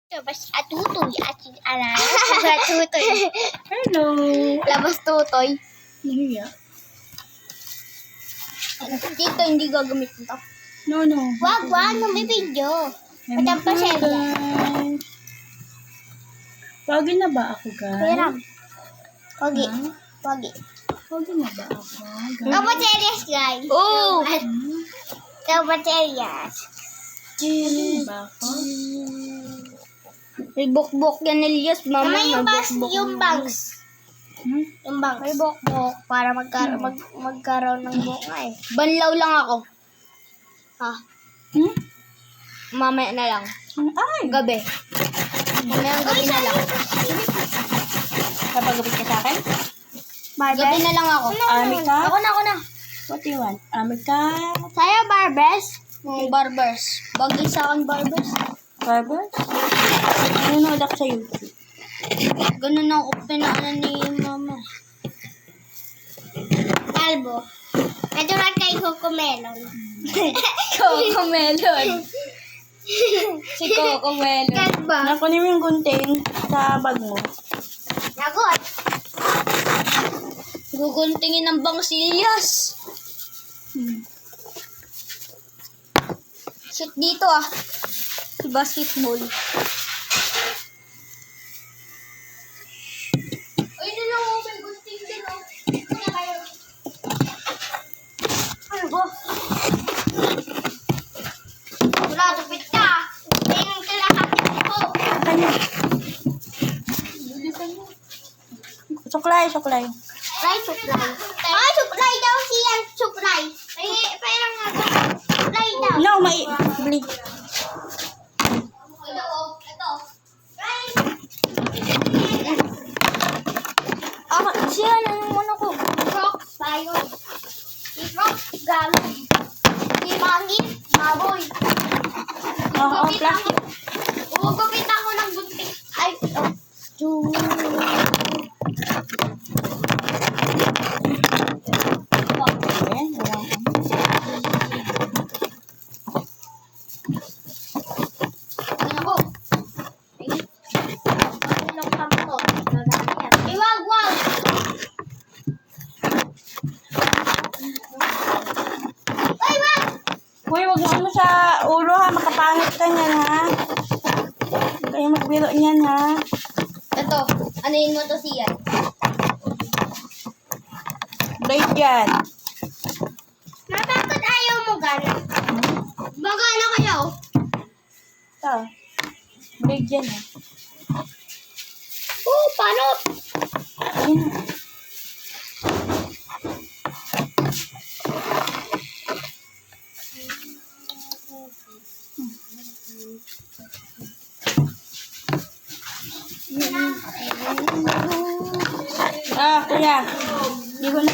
Labas atutoy at atutoy. Hello. Labas tutoy. Nahiya. Dito hindi gagamit nito. No. Wag, may video. Patang pa siya. Wagi na ba ako, guys? Hiram. Wagi. Huh? Wagi. Wagi na ba ako, guys? Dapat serious, guys. Oo. Dapat serious. Wagi na ba ako? May bukbok yan, Elias. Mama, may bukbok. Yung bangs. Yung bangs. May bukbok. Para magkaroon ng buhok nga eh. Banlaw lang ako. Ha? Mamaya na lang. Ay! Gabi. Mamayang gabi na lang. Kapagapit ka sa akin? Gabi na lang ako. Amika? Ako na. What do you want? Amika? Sa'yo, barbers? Barbers. Bagay sa akin, barbers. Barbers? Nanonood ako sa YouTube. Ganun ang pinaanan ni mama. Kalbo. Ito lang kay Coco Melon. Coco Melon. Si Coco Melon. Kalbo. Nakunin mo yung gunting sa bag mo. Nagot. Guguntingin ng bangsilyas. Shoot dito ah. Si basketball. Ay, nila ko. May gunting din oh. Kaya kayo. Ano ba? Wala, tupit ka. Tingin ka lang ko. Kanya. Suklay. Ay, suklay. Ay, suklay daw siya. Suklay. Pero nga ba? Suklay daw. No, bli. Ito. Siya, naman ako. Rocks tayo. Si Rocks, galo. Si Mangin, baboy. Plastic. Gugupit ako ng buntik. Ay, ito. Ayan, wala ka. Ano ko? Ilang kami ko. Iwag. Ay, wag! Uy, wag mo ano sa ulo ha. Makapangit ka niyan ha. Huwag kayong magbiro niyan ha. Ito, anuin mo to siya. Blade yan. Bakit ayaw mo gana? Bagana kayo. Ito. Blade yan ha. Paano? Ayun ha. Kuya. Di ko na.